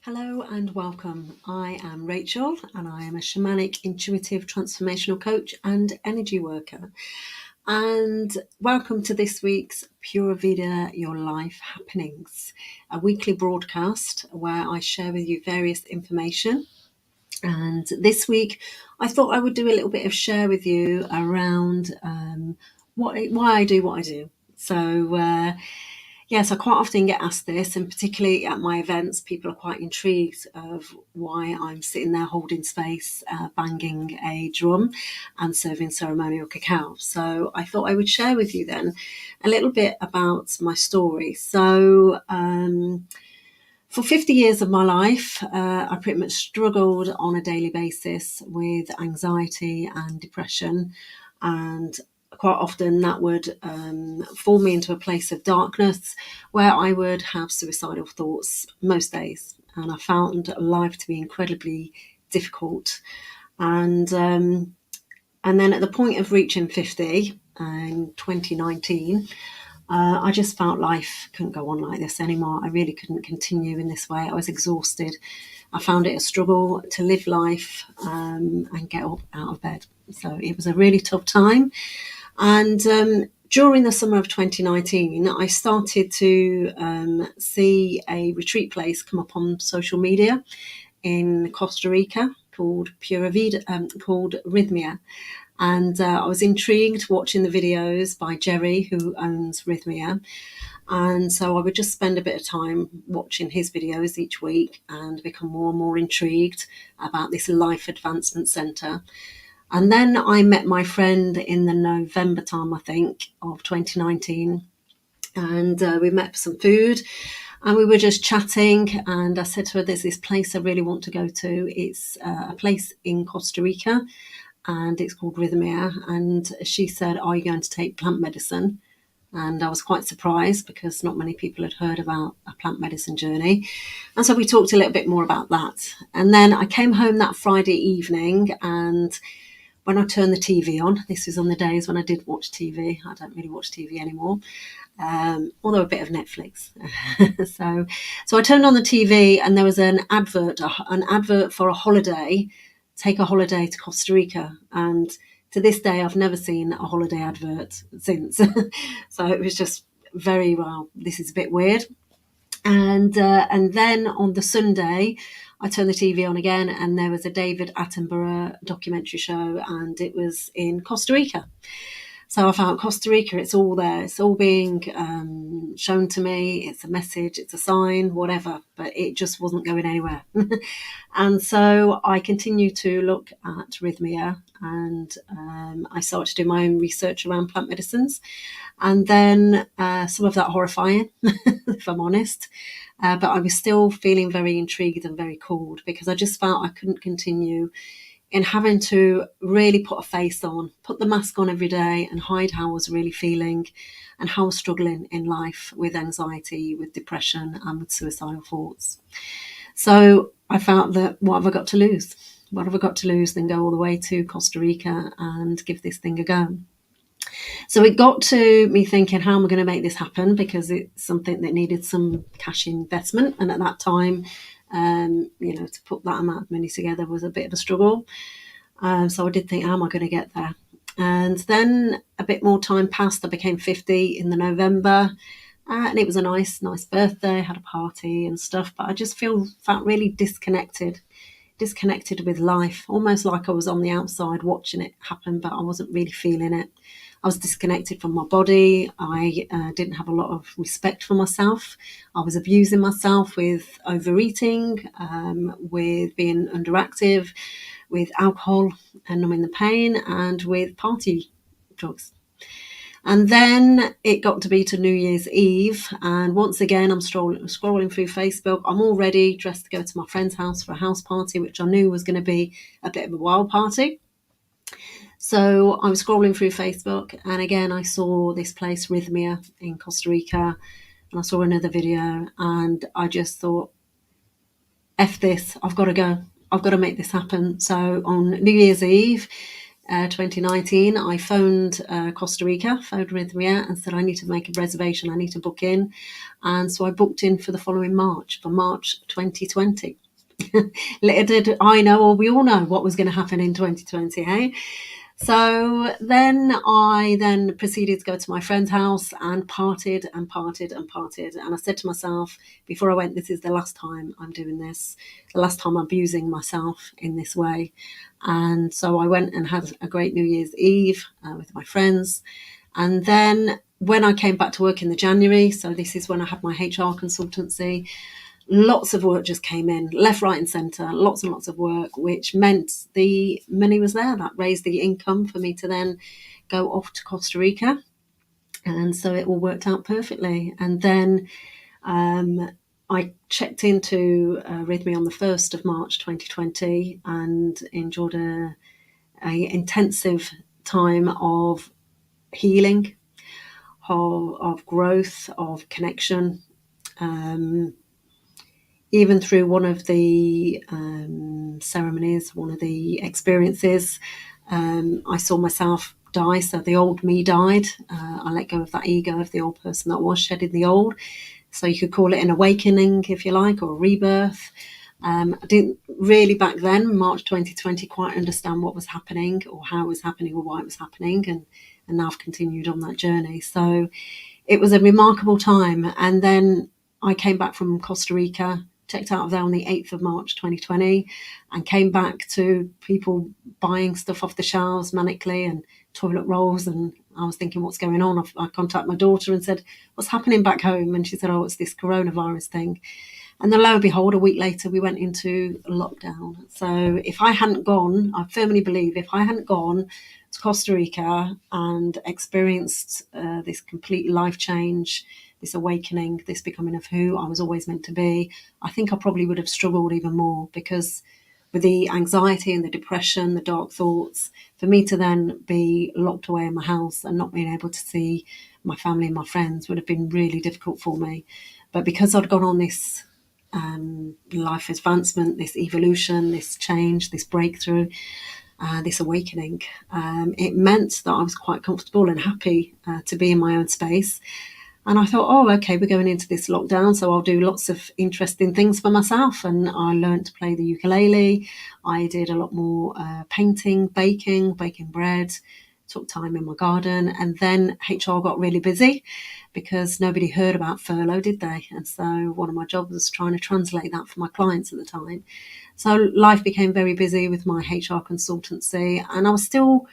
Hello and welcome. I am Rachel and I am a shamanic intuitive transformational coach and energy worker. And welcome to this week's Pura Vida Your Life Happenings, a weekly broadcast where I share with you various information. And this week I thought I would do a little bit of share with you around why I do what I do. Yes, I quite often get asked this, and particularly at my events, people are quite intrigued of why I'm sitting there holding space, banging a drum and serving ceremonial cacao. So I thought I would share with you then a little bit about my story. For 50 years of my life, I pretty much struggled on a daily basis with anxiety and depression, and quite often that would fall me into a place of darkness where I would have suicidal thoughts most days, and I found life to be incredibly difficult. And then at the point of reaching 50 in 2019, I just felt life couldn't go on like this anymore. I really couldn't continue in this way. I was exhausted. I found it a struggle to live life and get up out of bed. So it was a really tough time. And during the summer of 2019, I started to see a retreat place come up on social media in Costa Rica called Pura Vida, called Rhythmia. And I was intrigued watching the videos by Jerry, who owns Rhythmia. And so I would just spend a bit of time watching his videos each week and become more and more intrigued about this life advancement centre. And then I met my friend in the November time, I think, of 2019. And we met for some food and we were just chatting. And I said to her, there's this place I really want to go to. It's a place in Costa Rica and it's called Rhythmia. And she said, are you going to take plant medicine? And I was quite surprised because not many people had heard about a plant medicine journey. And so we talked a little bit more about that. And then I came home that Friday evening, and when I turned the TV on, this was on the days when I did watch TV. I don't really watch TV anymore, although a bit of Netflix. so I turned on the TV and there was an advert for a holiday, take a holiday to Costa Rica. And to this day, I've never seen a holiday advert since. So it was just very, well, this is a bit weird. And then on the Sunday, I turned the TV on again and there was a David Attenborough documentary show and it was in Costa Rica. So I found Costa Rica, it's all there. It's all being shown to me. It's a message, it's a sign, whatever, but it just wasn't going anywhere. And so I continued to look at Rhythmia and I started to do my own research around plant medicines. And then some of that horrifying, if I'm honest. But I was still feeling very intrigued and very called because I just felt I couldn't continue in having to really put a face on, put the mask on every day and hide how I was really feeling and how I was struggling in life with anxiety, with depression and with suicidal thoughts. So I felt that what have I got to lose? What have I got to lose than go all the way to Costa Rica and give this thing a go? So it got to me thinking, how am I going to make this happen? Because it's something that needed some cash investment. And at that time, to put that amount of money together was a bit of a struggle. So I did think, how am I going to get there? And then a bit more time passed. I became 50 in the November. And it was a nice birthday, had a party and stuff. But I just felt really disconnected with life, almost like I was on the outside watching it happen, but I wasn't really feeling it. I was disconnected from my body. I didn't have a lot of respect for myself. I was abusing myself with overeating, with being underactive, with alcohol and numbing the pain, and with party drugs. And then it got to be to New Year's Eve. And once again, I'm scrolling through Facebook. I'm all ready, dressed to go to my friend's house for a house party, which I knew was going to be a bit of a wild party. So I was scrolling through Facebook. And again, I saw this place, Rhythmia in Costa Rica. And I saw another video. And I just thought, F this, I've got to go. I've got to make this happen. So on New Year's Eve, 2019, I phoned Costa Rica, phoned Rhythmia and said, I need to make a reservation, I need to book in. And so I booked in for the following March, for March 2020. Little did I know, or we all know, what was going to happen in 2020, hey? So then I then proceeded to go to my friend's house and partied and partied and partied. And I said to myself before I went, this is the last time I'm doing this, the last time I'm abusing myself in this way. And so I went and had a great New Year's Eve with my friends. And then when I came back to work in the January, so this is when I had my HR consultancy, lots of work just came in, left, right, and centre, lots and lots of work, which meant the money was there. That raised the income for me to then go off to Costa Rica. And so it all worked out perfectly. And then I checked into Rhythmia on the 1st of March 2020 and enjoyed a intensive time of healing, of growth, of connection. Even through one of the ceremonies, one of the experiences, I saw myself die. So the old me died. I let go of that ego of the old person that was, shedding the old. So you could call it an awakening, if you like, or a rebirth. I didn't really back then, March 2020, quite understand what was happening or how it was happening or why it was happening. And now I've continued on that journey. So it was a remarkable time. And then I came back from Costa Rica, checked out of there on the 8th of March 2020, and came back to people buying stuff off the shelves manically and toilet rolls. And I was thinking, what's going on? I contacted my daughter and said, what's happening back home? And she said, oh, it's this coronavirus thing. And then lo and behold, a week later, we went into lockdown. So if I hadn't gone, I firmly believe if I hadn't gone to Costa Rica and experienced this complete life change, this awakening, this becoming of who I was always meant to be, I think I probably would have struggled even more, because with the anxiety and the depression, the dark thoughts, for me to then be locked away in my house and not being able to see my family and my friends would have been really difficult for me. But because I'd gone on this life advancement, this evolution, this change, this breakthrough, this awakening, it meant that I was quite comfortable and happy to be in my own space. And I thought, oh, okay, we're going into this lockdown, so I'll do lots of interesting things for myself. And I learned to play the ukulele. I did a lot more painting, baking bread, took time in my garden. And then HR got really busy because nobody heard about furlough, did they? And so one of my jobs was trying to translate that for my clients at the time. So life became very busy with my HR consultancy, and I was still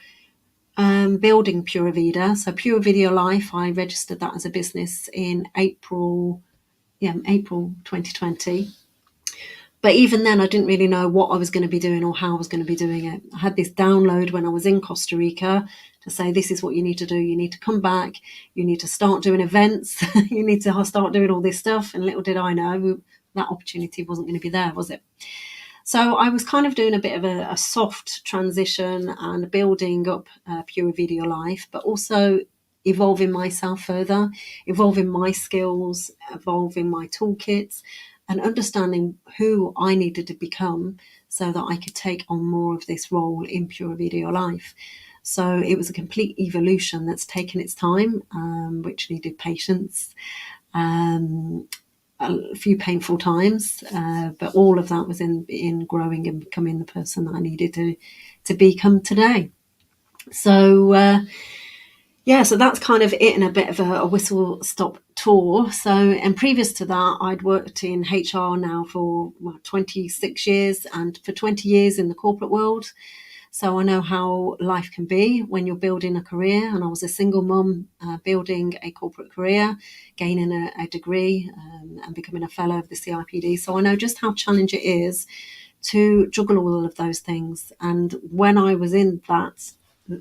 building Pura Vida. So Pura Video Life, I registered that as a business in April 2020. But even then, I didn't really know what I was going to be doing or how I was going to be doing it. I had this download when I was in Costa Rica to say, this is what you need to do. You need to come back. You need to start doing events. You need to start doing all this stuff. And little did I know that opportunity wasn't going to be there, was it? So I was kind of doing a bit of a soft transition and building up Pure Video Life, but also evolving myself further, evolving my skills, evolving my toolkits, and understanding who I needed to become so that I could take on more of this role in Pure Video Life. So it was a complete evolution that's taken its time, which needed patience. A few painful times, but all of that was in growing and becoming the person that I needed to become today. So so that's kind of it in a bit of a whistle stop tour. So, and previous to that, I'd worked in HR now for 26 years, and for 20 years in the corporate world. So I know how life can be when you're building a career. And I was a single mum building a corporate career, gaining a degree and becoming a fellow of the CIPD. So I know just how challenging it is to juggle all of those things. And when I was in that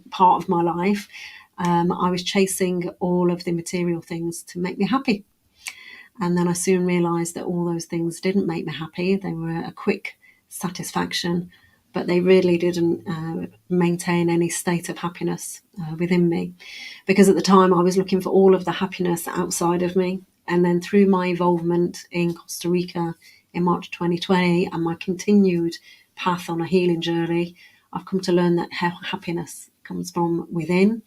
part of my life, I was chasing all of the material things to make me happy. And then I soon realised that all those things didn't make me happy. They were a quick satisfaction, but they really didn't maintain any state of happiness within me. Because at the time I was looking for all of the happiness outside of me. And then through my involvement in Costa Rica in March 2020 and my continued path on a healing journey, I've come to learn that happiness comes from within.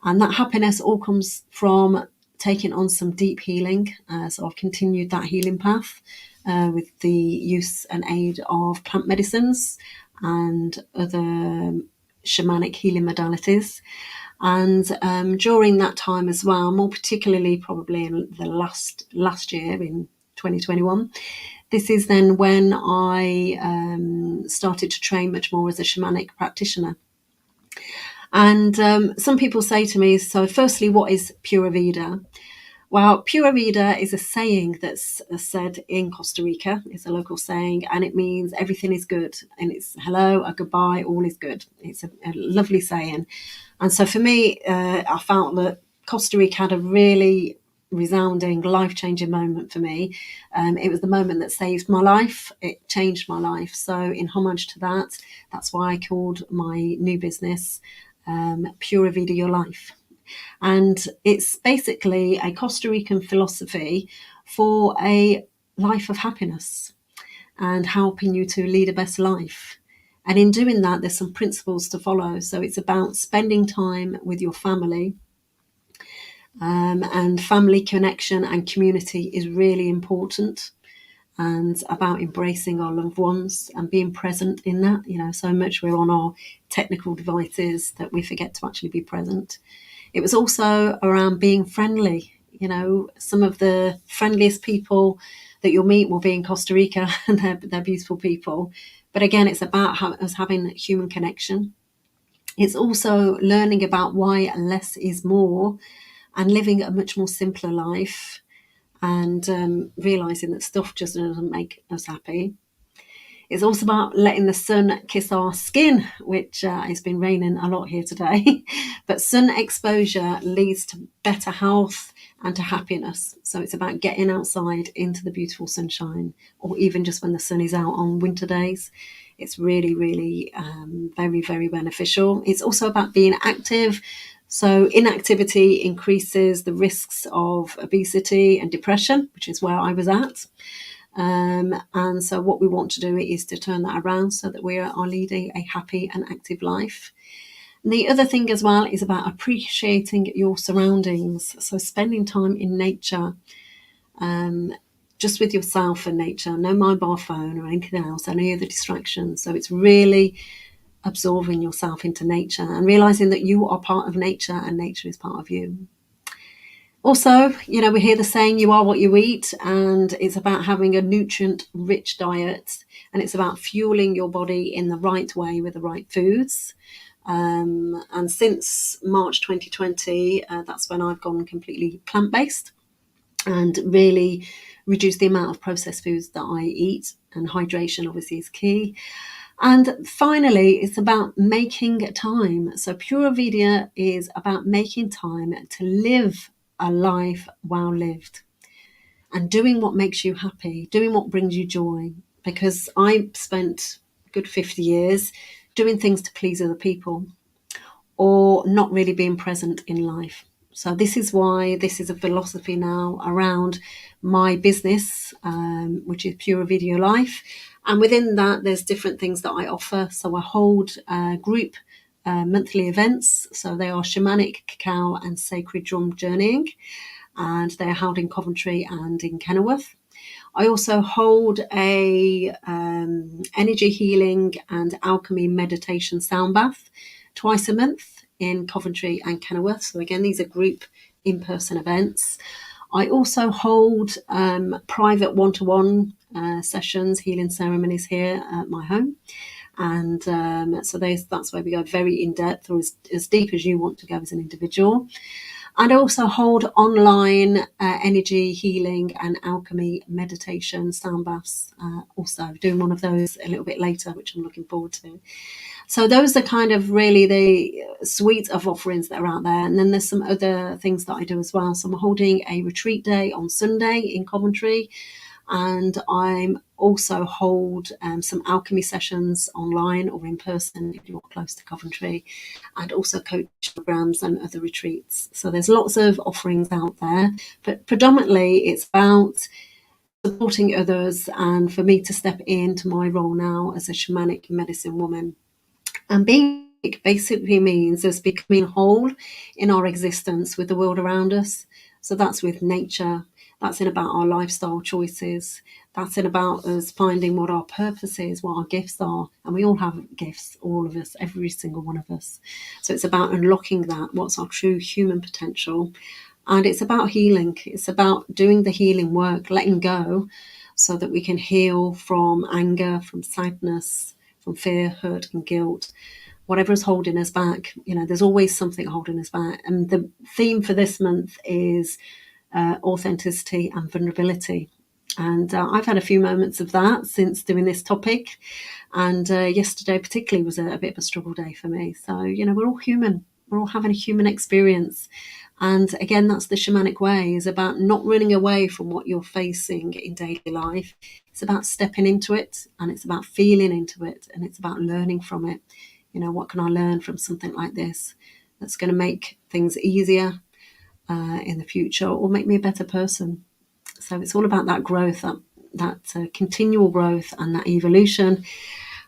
And that happiness all comes from taking on some deep healing. So I've continued that healing path with the use and aid of plant medicines and other shamanic healing modalities. And during that time as well, more particularly probably in the last year in 2021, this is then when I started to train much more as a shamanic practitioner. And some people say to me, so firstly, what is Pura Vida? Well, Pura Vida is a saying that's said in Costa Rica. It's a local saying, and it means everything is good. And it's hello, a goodbye, all is good. It's a lovely saying. And so for me, I felt that Costa Rica had a really resounding, life-changing moment for me. It was the moment that saved my life. It changed my life. So in homage to that, that's why I called my new business Pura Vida Your Life. And it's basically a Costa Rican philosophy for a life of happiness and helping you to lead a best life. And in doing that, there's some principles to follow. So it's about spending time with your family. And family connection and community is really important, and about embracing our loved ones and being present in that. So much we're on our technical devices that we forget to actually be present. It was also around being friendly. Some of the friendliest people that you'll meet will be in Costa Rica, and they're beautiful people. But again, it's about us having human connection. It's also learning about why less is more and living a much more simpler life, and realizing that stuff just doesn't make us happy. It's also about letting the sun kiss our skin, which has been raining a lot here today. But sun exposure leads to better health and to happiness. So it's about getting outside into the beautiful sunshine, or even just when the sun is out on winter days. It's really, really very, very beneficial. It's also about being active. So inactivity increases the risks of obesity and depression, which is where I was at. And so what we want to do is to turn that around so that we are leading a happy and active life. And the other thing as well is about appreciating your surroundings. So spending time in nature, just with yourself and nature, no mobile phone or anything else, any other distractions. So it's really absorbing yourself into nature and realizing that you are part of nature and nature is part of you. Also, we hear the saying, you are what you eat, and it's about having a nutrient-rich diet, and it's about fueling your body in the right way with the right foods. And since March 2020, that's when I've gone completely plant-based and really reduced the amount of processed foods that I eat, and hydration obviously is key. And finally, it's about making time. So Pura Vida is about making time to live a life well lived and doing what makes you happy, doing what brings you joy. Because I spent a good 50 years doing things to please other people or not really being present in life. So this is why this is a philosophy now around my business, which is Pura Vida Your Life. And within that, there's different things that I offer. So I hold group monthly events. So they are shamanic cacao and sacred drum journeying, and they're held in Coventry and in Kenilworth. I also hold a energy healing and alchemy meditation sound bath twice a month in Coventry and Kenilworth. So again, these are group in-person events. I also hold private one-to-one sessions, healing ceremonies here at my home. And so that's where we go very in-depth, or as deep as you want to go as an individual. And I also hold online energy healing and alchemy meditation sound baths, also doing one of those a little bit later, which I'm looking forward to. So those are kind of really the suite of offerings that are out there. And then there's some other things that I do as well. So I'm holding a retreat day on Sunday in Coventry. And I'm also hold some alchemy sessions online or in person if you're close to Coventry, and also coach programs and other retreats. So there's lots of offerings out there, but predominantly it's about supporting others, and for me to step into my role now as a shamanic medicine woman and being basically means us becoming whole in our existence with the world around us. So that's with nature, that's in about our lifestyle choices, that's in about us finding what our purpose is, what our gifts are. And we all have gifts, all of us, every single one of us. So it's about unlocking that, what's our true human potential. And it's about healing. It's about doing the healing work, letting go, so that we can heal from anger, from sadness, from fear, hurt, and guilt. Whatever is holding us back, there's always something holding us back. And the theme for this month is authenticity and vulnerability. And I've had a few moments of that since doing this topic. And yesterday, particularly, was a bit of a struggle day for me. So, we're all human. We're all having a human experience. And again, that's the shamanic way, is about not running away from what you're facing in daily life. It's about stepping into it, and it's about feeling into it, and it's about learning from it. What can I learn from something like this that's going to make things easier in the future, or make me a better person? So it's all about that growth, that continual growth and that evolution,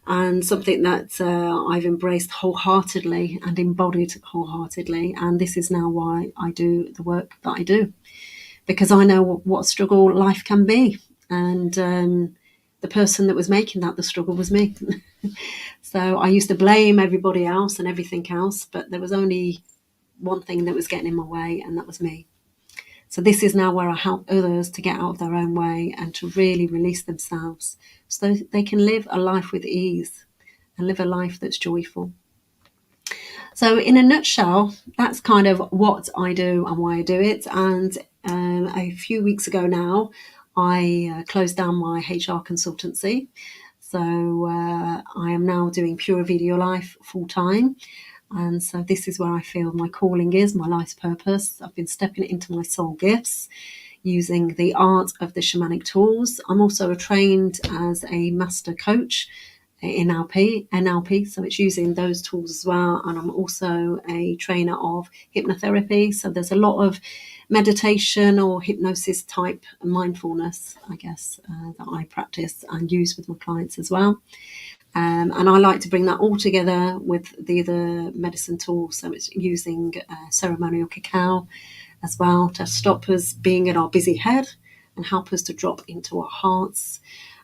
and something that I've embraced wholeheartedly and embodied wholeheartedly. And this is now why I do the work that I do, because I know what struggle life can be. And the person that was making that the struggle was me. So I used to blame everybody else and everything else, but there was only one thing that was getting in my way, and that was me. So this is now where I help others to get out of their own way and to really release themselves, so they can live a life with ease and live a life that's joyful. So in a nutshell, that's kind of what I do and why I do it. And a few weeks ago now, I closed down my HR consultancy. So I am now doing Pura Video Life full time. And so this is where I feel my calling is, my life's purpose. I've been stepping into my soul gifts using the art of the shamanic tools. I'm also trained as a master coach in NLP, so it's using those tools as well. And I'm also a trainer of hypnotherapy. So there's a lot of meditation or hypnosis type mindfulness, I guess, that I practice and use with my clients as well. And I like to bring that all together with the other medicine tools. So it's using ceremonial cacao as well to stop us being in our busy head and help us to drop into our hearts,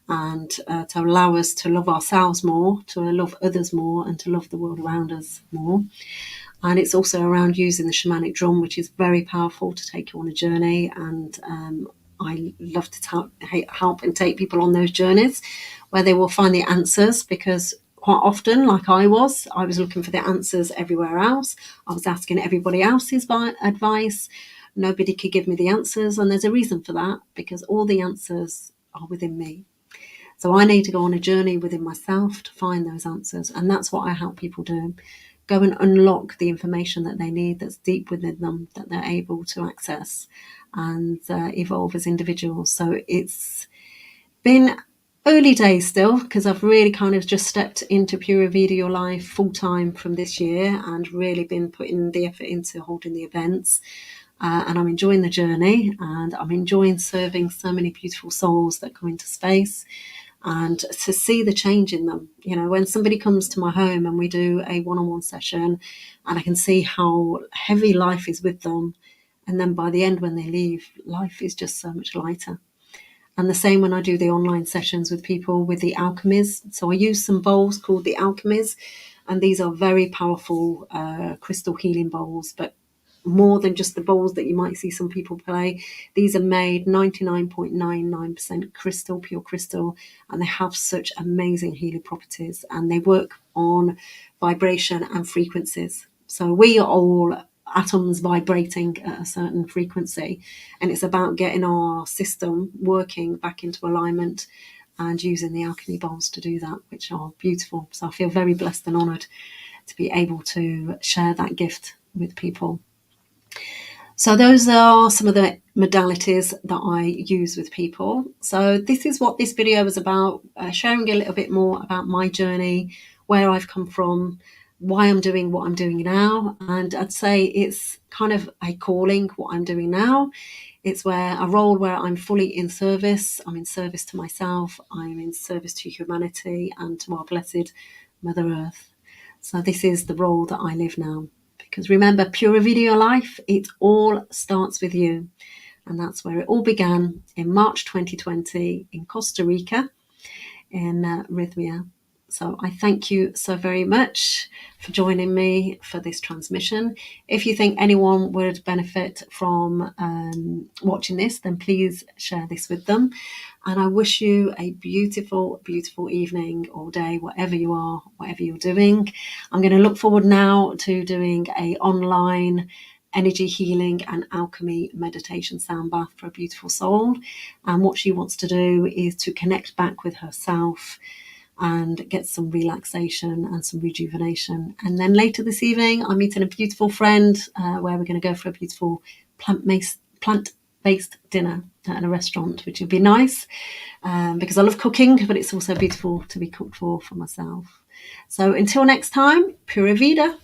and to allow us to love ourselves more, to love others more, and to love the world around us more. And it's also around using the shamanic drum, which is very powerful to take you on a journey. And I love to help and take people on those journeys where they will find the answers, because quite often, like I was looking for the answers everywhere else. I was asking everybody else's advice. Nobody could give me the answers. And there's a reason for that, because all the answers are within me. So I need to go on a journey within myself to find those answers. And that's what I help people do. Go and unlock the information that they need, that's deep within them, that they're able to access and evolve as individuals. So it's been early days still, because I've really kind of just stepped into Pura Vida Life full time from this year and really been putting the effort into holding the events. And I'm enjoying the journey, and I'm enjoying serving so many beautiful souls that come into space, and to see the change in them. When somebody comes to my home and we do a one-on-one session, and I can see how heavy life is with them, and then by the end when they leave, life is just so much lighter. And the same when I do the online sessions with people with the alchemies. So I use some bowls called the alchemies, and these are very powerful crystal healing bowls, but more than just the bowls that you might see some people play. These are made 99.99% crystal, pure crystal, and they have such amazing healing properties, and they work on vibration and frequencies. So we are all atoms vibrating at a certain frequency, and it's about getting our system working back into alignment and using the alchemy bowls to do that, which are beautiful. So I feel very blessed and honoured to be able to share that gift with people. So those are some of the modalities that I use with people. So this is what this video is about, sharing a little bit more about my journey, where I've come from, why I'm doing what I'm doing now. And I'd say it's kind of a calling, what I'm doing now. It's a role where I'm fully in service. I'm in service to myself. I'm in service to humanity and to our blessed Mother Earth. So this is the role that I live now. Because remember, Pura Vida your life, it all starts with you. And that's where it all began in March 2020 in Costa Rica, in Rhythmia. So I thank you so very much for joining me for this transmission. If you think anyone would benefit from watching this, then please share this with them. And I wish you a beautiful, beautiful evening or day, whatever you are, whatever you're doing. I'm going to look forward now to doing a online energy healing and alchemy meditation sound bath for a beautiful soul. And what she wants to do is to connect back with herself and get some relaxation and some rejuvenation. And then later this evening, I'm meeting a beautiful friend where we're going to go for a beautiful plant-based dinner at a restaurant, which would be nice because I love cooking, but it's also beautiful to be cooked for myself. So until next time, Pura Vida.